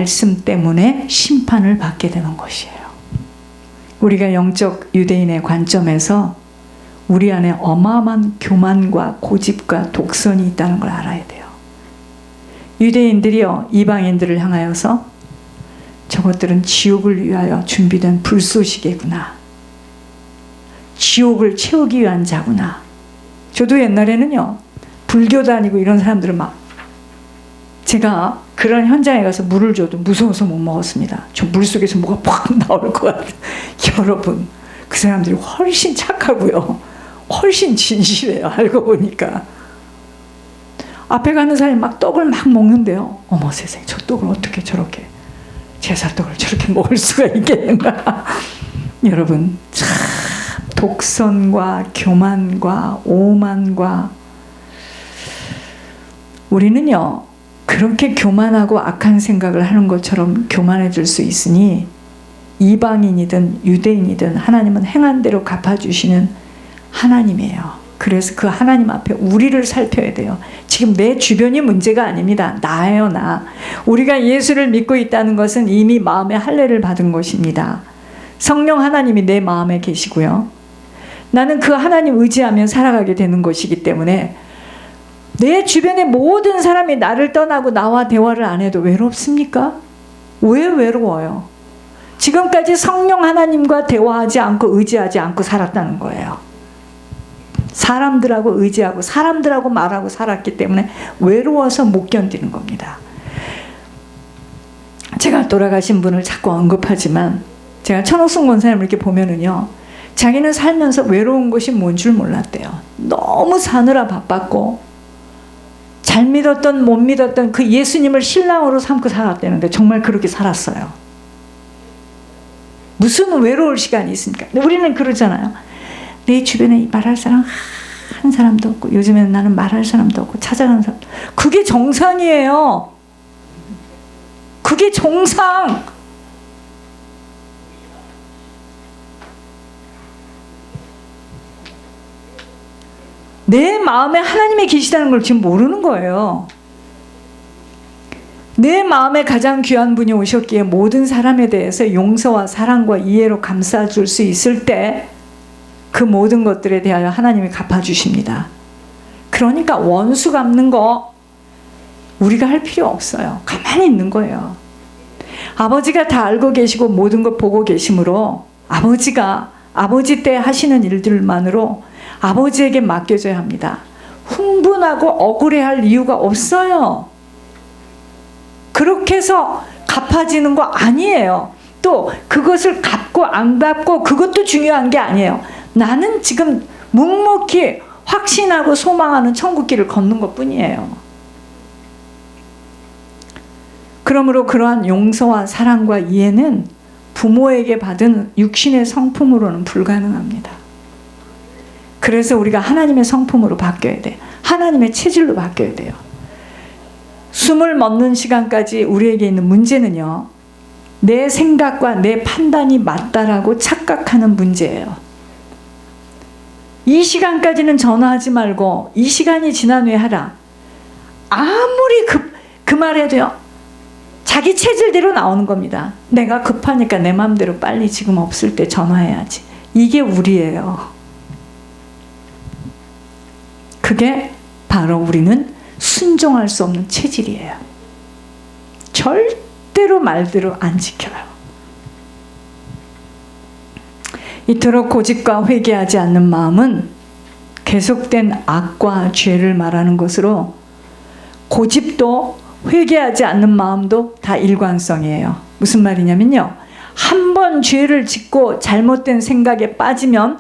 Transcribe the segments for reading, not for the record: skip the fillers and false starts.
말씀 때문에 심판을 받게 되는 것이에요. 우리가 영적 유대인의 관점에서 우리 안에 어마어마한 교만과 고집과 독선이 있다는 걸 알아야 돼요. 유대인들이요, 이방인들을 향하여서 저것들은 지옥을 위하여 준비된 불쏘시개구나, 지옥을 채우기 위한 자구나. 저도 옛날에는요, 불교 다니고 이런 사람들은 막, 제가 그런 현장에 가서 물을 줘도 무서워서 못 먹었습니다. 저 물속에서 뭐가 팍 나올 것 같아요. 여러분, 그 사람들이 훨씬 착하고요, 훨씬 진실해요. 알고 보니까 앞에 가는 사람이 막 떡을 막 먹는데요, 어머 세상에, 저 떡을 어떻게 저렇게, 제사떡을 저렇게 먹을 수가 있겠는가. 여러분, 참 독선과 교만과 오만과, 우리는요 그렇게 교만하고 악한 생각을 하는 것처럼 교만해질 수 있으니 이방인이든 유대인이든 하나님은 행한 대로 갚아주시는 하나님이에요. 그래서 그 하나님 앞에 우리를 살펴야 돼요. 지금 내 주변이 문제가 아닙니다. 나예요, 나. 우리가 예수를 믿고 있다는 것은 이미 마음의 할례를 받은 것입니다. 성령 하나님이 내 마음에 계시고요, 나는 그 하나님 의지하며 살아가게 되는 것이기 때문에 내 주변의 모든 사람이 나를 떠나고 나와 대화를 안 해도 외롭습니까? 왜 외로워요? 지금까지 성령 하나님과 대화하지 않고 의지하지 않고 살았다는 거예요. 사람들하고 의지하고 사람들하고 말하고 살았기 때문에 외로워서 못 견디는 겁니다. 제가 돌아가신 분을 자꾸 언급하지만, 제가 천옥순 권사님을 이렇게 보면은요, 자기는 살면서 외로운 것이 뭔 줄 몰랐대요. 너무 사느라 바빴고 잘 믿었던 못 믿었던 그 예수님을 신랑으로 삼고 살았다는데 정말 그렇게 살았어요. 무슨 외로울 시간이 있습니까? 근데 우리는 그러잖아요. 내 주변에 말할 사람 한 사람도 없고, 요즘에는 나는 말할 사람도 없고 찾아가는 사람. 그게 정상이에요. 그게 정상. 내 마음에 하나님이 계시다는 걸 지금 모르는 거예요. 내 마음에 가장 귀한 분이 오셨기에 모든 사람에 대해서 용서와 사랑과 이해로 감싸줄 수 있을 때 그 모든 것들에 대하여 하나님이 갚아주십니다. 그러니까 원수 갚는 거 우리가 할 필요 없어요. 가만히 있는 거예요. 아버지가 다 알고 계시고 모든 것 보고 계시므로 아버지가 아버지 때 하시는 일들만으로 아버지에게 맡겨줘야 합니다. 흥분하고 억울해할 이유가 없어요. 그렇게 해서 갚아지는 거 아니에요. 또 그것을 갚고 안 갚고 그것도 중요한 게 아니에요. 나는 지금 묵묵히 확신하고 소망하는 천국길을 걷는 것 뿐이에요. 그러므로 그러한 용서와 사랑과 이해는 부모에게 받은 육신의 성품으로는 불가능합니다. 그래서 우리가 하나님의 성품으로 바뀌어야 돼요. 하나님의 체질로 바뀌어야 돼요. 숨을 멈는 시간까지 우리에게 있는 문제는요, 내 생각과 내 판단이 맞다라고 착각하는 문제예요. 이 시간까지는 전화하지 말고 이 시간이 지난 후에 하라. 아무리 그 말해도요, 자기 체질대로 나오는 겁니다. 내가 급하니까 내 마음대로 빨리 지금 없을 때 전화해야지. 이게 우리예요. 그게 바로 우리는 순종할 수 없는 체질이에요. 절대로 말대로 안 지켜요. 이토록 고집과 회개하지 않는 마음은 계속된 악과 죄를 말하는 것으로, 고집도 회개하지 않는 마음도 다 일관성이에요. 무슨 말이냐면요, 한 번 죄를 짓고 잘못된 생각에 빠지면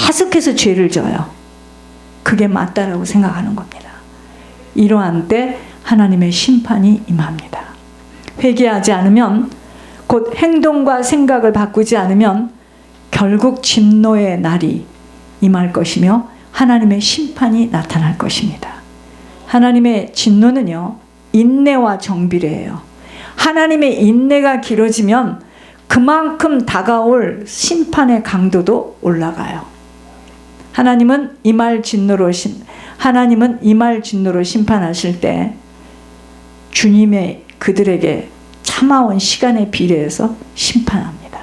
계속해서 죄를 져요. 그게 맞다라고 생각하는 겁니다. 이러한 때 하나님의 심판이 임합니다. 회개하지 않으면, 곧 행동과 생각을 바꾸지 않으면 결국 진노의 날이 임할 것이며 하나님의 심판이 나타날 것입니다. 하나님의 진노는요, 인내와 정비례예요. 하나님의 인내가 길어지면 그만큼 다가올 심판의 강도도 올라가요. 하나님은 이말 진노로 심판하실 때 주님의 그들에게 참아온 시간에 비례해서 심판합니다.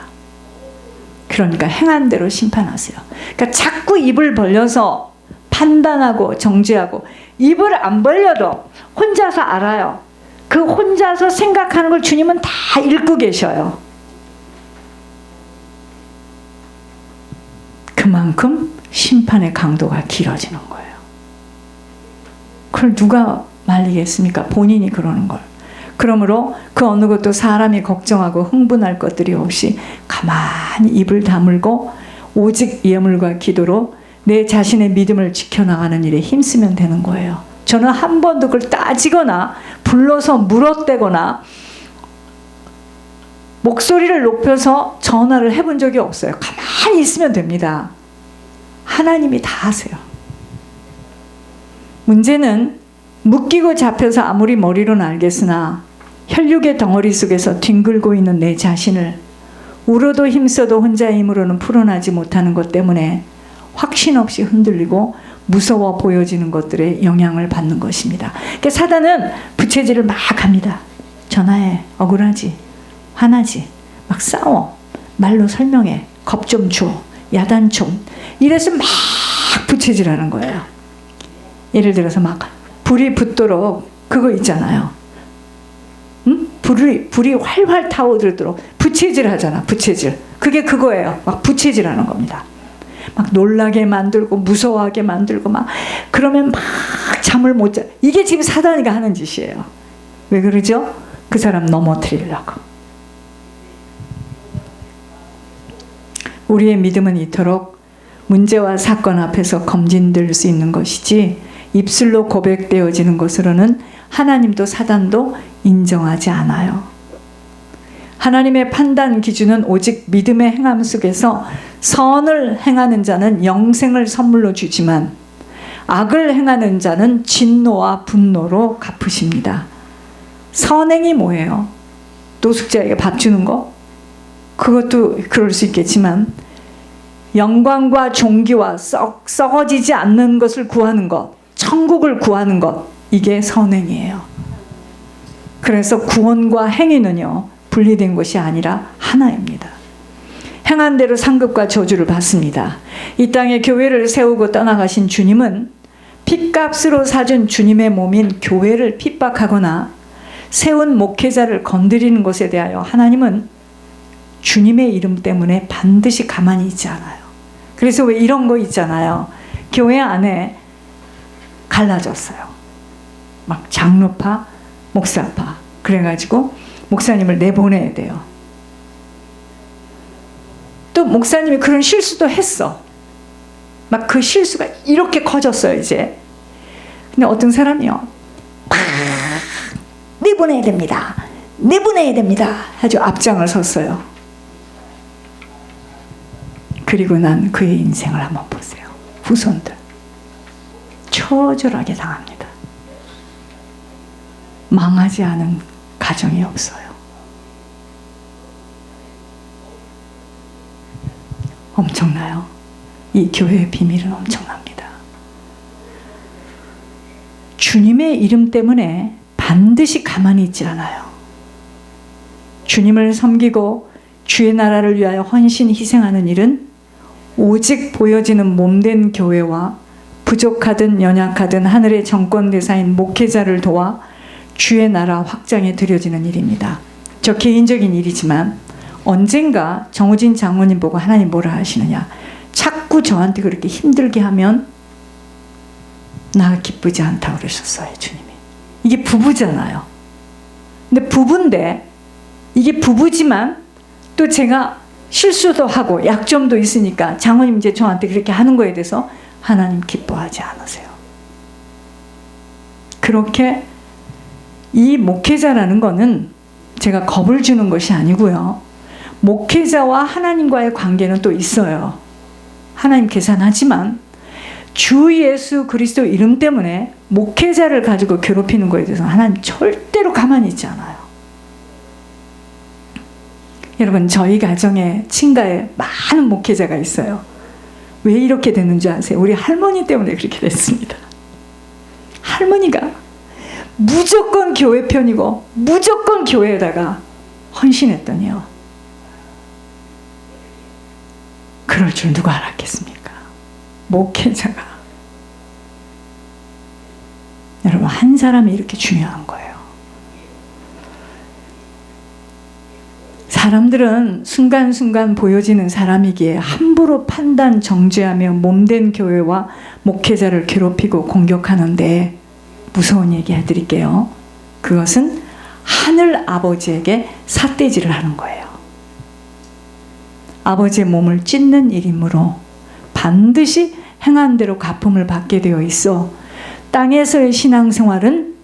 그러니까 행한 대로 심판하세요. 그러니까 자꾸 입을 벌려서 판단하고 정죄하고, 입을 안 벌려도 혼자서 알아요. 그 혼자서 생각하는 걸 주님은 다 읽고 계셔요. 그만큼 심판의 강도가 길어지는 거예요. 그걸 누가 말리겠습니까? 본인이 그러는 걸. 그러므로 그 어느 것도 사람이 걱정하고 흥분할 것들이 없이 가만히 입을 다물고 오직 예물과 기도로 내 자신의 믿음을 지켜나가는 일에 힘쓰면 되는 거예요. 저는 한 번도 그걸 따지거나 불러서 물어대거나 목소리를 높여서 전화를 해본 적이 없어요. 가만히 있으면 됩니다. 하나님이 다 하세요. 문제는 묶이고 잡혀서 아무리 머리로는 알겠으나 혈육의 덩어리 속에서 뒹굴고 있는 내 자신을 울어도 힘써도 혼자의 힘으로는 풀어나지 못하는 것 때문에 확신 없이 흔들리고 무서워 보여지는 것들에 영향을 받는 것입니다. 그러니까 사단은 부채질을 막 합니다. 전화해, 억울하지, 화나지, 막 싸워, 말로 설명해, 겁 좀 줘, 야단 좀, 이래서 막 부채질하는 거예요. 예를 들어서 막 불이 붙도록 그거 있잖아요. 응? 불이 활활 타오르도록 부채질 하잖아. 부채질. 그게 그거예요. 막 부채질하는 겁니다. 막 놀라게 만들고 무서워하게 만들고 막 그러면 막 잠을 못 자. 이게 지금 사단이가 하는 짓이에요. 왜 그러죠? 그 사람 넘어뜨리려고. 우리의 믿음은 이토록 문제와 사건 앞에서 검진될 수 있는 것이지 입술로 고백되어지는 것으로는 하나님도 사단도 인정하지 않아요. 하나님의 판단 기준은 오직 믿음의 행함 속에서 선을 행하는 자는 영생을 선물로 주지만 악을 행하는 자는 진노와 분노로 갚으십니다. 선행이 뭐예요? 노숙자에게 밥 주는 거? 그것도 그럴 수 있겠지만 영광과 존귀와 썩어지지 않는 것을 구하는 것, 천국을 구하는 것, 이게 선행이에요. 그래서 구원과 행위는요, 분리된 것이 아니라 하나입니다. 행한 대로 상급과 저주를 받습니다. 이 땅에 교회를 세우고 떠나가신 주님은 핏값으로 사준 주님의 몸인 교회를 핍박하거나 세운 목회자를 건드리는 것에 대하여 하나님은 주님의 이름 때문에 반드시 가만히 있지 않아요. 그래서 왜 이런 거 있잖아요. 교회 안에 갈라졌어요. 막 장로파, 목사파. 그래가지고 목사님을 내보내야 돼요. 또 목사님이 그런 실수도 했어. 막 그 실수가 이렇게 커졌어요, 이제. 근데 어떤 사람이요, 막 내보내야 됩니다. 내보내야 됩니다. 아주 앞장을 섰어요. 그리고 난 그의 인생을 한번 보세요. 후손들. 처절하게 당합니다. 망하지 않은 가정이 없어요. 엄청나요. 이 교회의 비밀은 엄청납니다. 주님의 이름 때문에 반드시 가만히 있지 않아요. 주님을 섬기고 주의 나라를 위하여 헌신 희생하는 일은 오직 보여지는 몸된 교회와 부족하든 연약하든 하늘의 정권대사인 목회자를 도와 주의 나라 확장에 들여지는 일입니다. 저 개인적인 일이지만 언젠가 정우진 장로님 보고 하나님 뭐라 하시느냐, 자꾸 저한테 그렇게 힘들게 하면 나 기쁘지 않다 그러셨어요, 주님이. 이게 부부잖아요. 근데 부부인데, 이게 부부지만 또 제가 실수도 하고 약점도 있으니까 장로님 이제 저한테 그렇게 하는 거에 대해서 하나님 기뻐하지 않으세요. 그렇게 이 목회자라는 거는 제가 겁을 주는 것이 아니고요. 목회자와 하나님과의 관계는 또 있어요. 하나님 계산하지만 주 예수 그리스도 이름 때문에 목회자를 가지고 괴롭히는 거에 대해서 하나님 절대로 가만히 있지 않아요. 여러분, 저희 가정에 친가에 많은 목회자가 있어요. 왜 이렇게 됐는 줄 아세요? 우리 할머니 때문에 그렇게 됐습니다. 할머니가 무조건 교회 편이고 무조건 교회에다가 헌신했더니요, 그럴 줄 누가 알았겠습니까? 목회자가, 여러분, 한 사람이 이렇게 중요한 거예요. 사람들은 순간순간 보여지는 사람이기에 함부로 판단, 정죄하며 몸된 교회와 목회자를 괴롭히고 공격하는데, 무서운 얘기 해드릴게요. 그것은 하늘 아버지에게 삿대질을 하는 거예요. 아버지의 몸을 찢는 일이므로 반드시 행한 대로 갚음을 받게 되어 있어 땅에서의 신앙생활은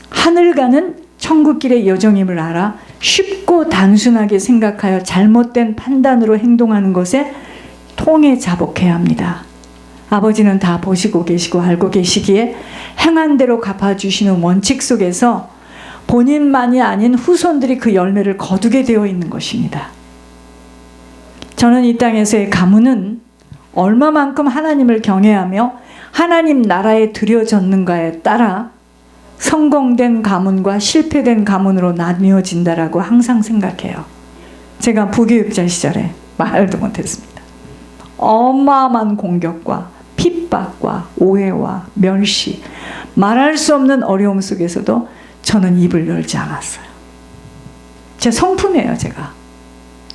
하늘 가는 천국길의 여정임을 알아 쉽고 단순하게 생각하여 잘못된 판단으로 행동하는 것에 통해 자복해야 합니다. 아버지는 다 보시고 계시고 알고 계시기에 행한 대로 갚아주시는 원칙 속에서 본인만이 아닌 후손들이 그 열매를 거두게 되어 있는 것입니다. 저는 이 땅에서의 가문은 얼마만큼 하나님을 경외하며 하나님 나라에 들여졌는가에 따라 성공된 가문과 실패된 가문으로 나뉘어진다라고 항상 생각해요. 제가 부교육자 시절에 말도 못했습니다. 어마어마한 공격과 핍박과 오해와 멸시, 말할 수 없는 어려움 속에서도 저는 입을 열지 않았어요. 제 성품이에요. 제가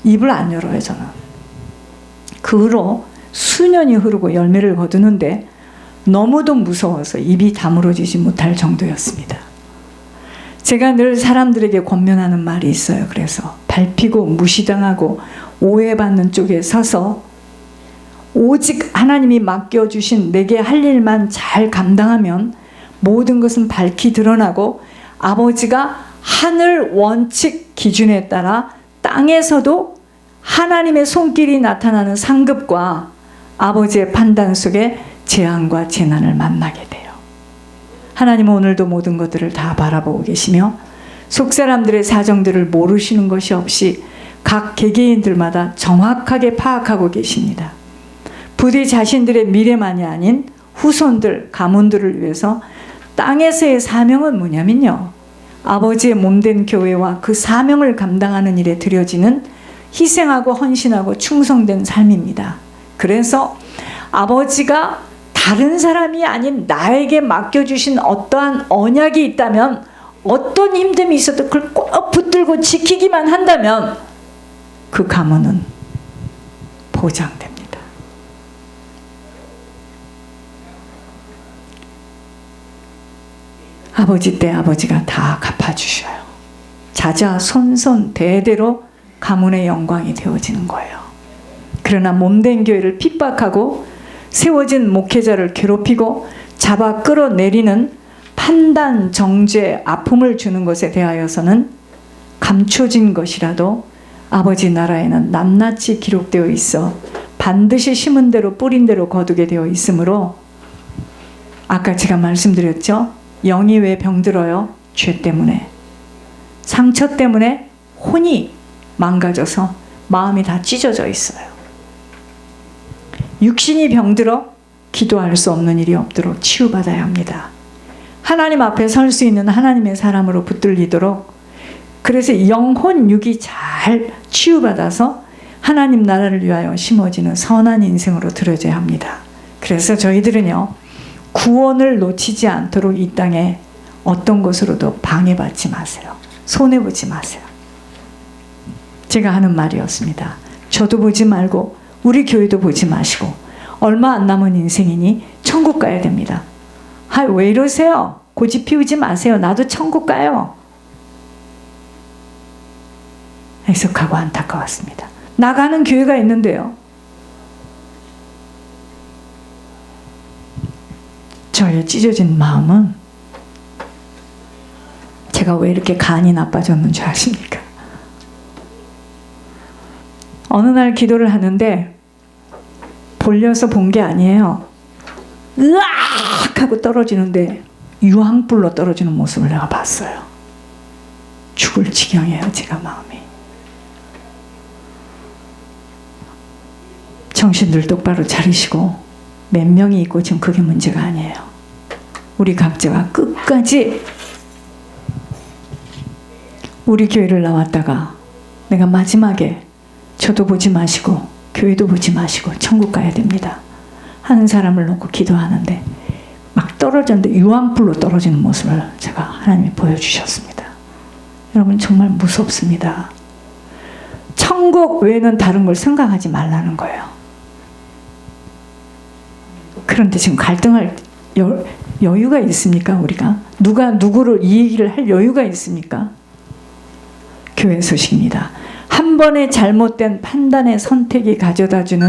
입을 안 열어요. 저는. 그 후로 수년이 흐르고 열매를 거두는데 너무도 무서워서 입이 다물어지지 못할 정도였습니다. 제가 늘 사람들에게 권면하는 말이 있어요. 그래서 밟히고 무시당하고 오해받는 쪽에 서서 오직 하나님이 맡겨주신 내게 할 일만 잘 감당하면 모든 것은 밝히 드러나고 아버지가 하늘 원칙 기준에 따라 땅에서도 하나님의 손길이 나타나는 상급과 아버지의 판단 속에 재앙과 재난을 만나게 돼요. 하나님은 오늘도 모든 것들을 다 바라보고 계시며 속사람들의 사정들을 모르시는 것이 없이 각 개개인들마다 정확하게 파악하고 계십니다. 부디 자신들의 미래만이 아닌 후손들, 가문들을 위해서 땅에서의 사명은 뭐냐면요, 아버지의 몸된 교회와 그 사명을 감당하는 일에 들여지는 희생하고 헌신하고 충성된 삶입니다. 그래서 아버지가 다른 사람이 아닌 나에게 맡겨주신 어떠한 언약이 있다면, 어떤 힘듦이 있어도 그걸 꼭 붙들고 지키기만 한다면 그 가문은 보장됩니다. 아버지 때 아버지가 다 갚아주셔요. 자자손손 대대로 가문의 영광이 되어지는 거예요. 그러나 몸된 교회를 핍박하고 세워진 목회자를 괴롭히고 잡아 끌어내리는 판단, 정죄, 아픔을 주는 것에 대하여서는 감춰진 것이라도 아버지 나라에는 낱낱이 기록되어 있어 반드시 심은 대로 뿌린 대로 거두게 되어 있으므로, 아까 제가 말씀드렸죠. 영이 왜 병들어요? 죄 때문에. 상처 때문에 혼이 망가져서 마음이 다 찢어져 있어요. 육신이 병들어 기도할 수 없는 일이 없도록 치유받아야 합니다. 하나님 앞에 설 수 있는 하나님의 사람으로 붙들리도록, 그래서 영혼 육이 잘 치유받아서 하나님 나라를 위하여 심어지는 선한 인생으로 들어져야 합니다. 그래서 저희들은요, 구원을 놓치지 않도록 이 땅에 어떤 것으로도 방해받지 마세요. 손해보지 마세요. 제가 하는 말이었습니다. 저도 보지 말고 우리 교회도 보지 마시고 얼마 안 남은 인생이니 천국 가야 됩니다. 아, 왜 이러세요? 고집 피우지 마세요. 나도 천국 가요. 애석하고 안타까웠습니다. 나가는 교회가 있는데요, 저의 찢어진 마음은, 제가 왜 이렇게 간이 나빠졌는 줄 아십니까? 어느 날 기도를 하는데 볼려서 본 게 아니에요. 으악 하고 떨어지는데 유황불로 떨어지는 모습을 내가 봤어요. 죽을 지경이에요. 제가 마음이. 정신들 똑바로 차리시고, 몇 명이 있고 지금 그게 문제가 아니에요. 우리 각자가 끝까지 우리 교회를 나왔다가 내가 마지막에 저도 보지 마시고 교회도 보지 마시고 천국 가야 됩니다 하는 사람을 놓고 기도하는데 막 떨어졌는데 유황불로 떨어지는 모습을 제가 하나님이 보여주셨습니다. 여러분 정말 무섭습니다. 천국 외에는 다른 걸 생각하지 말라는 거예요. 그런데 지금 갈등할 여유가 있습니까? 우리가 누가 누구를 이 얘기를 할 여유가 있습니까? 교회 소식입니다. 한 번의 잘못된 판단의 선택이 가져다주는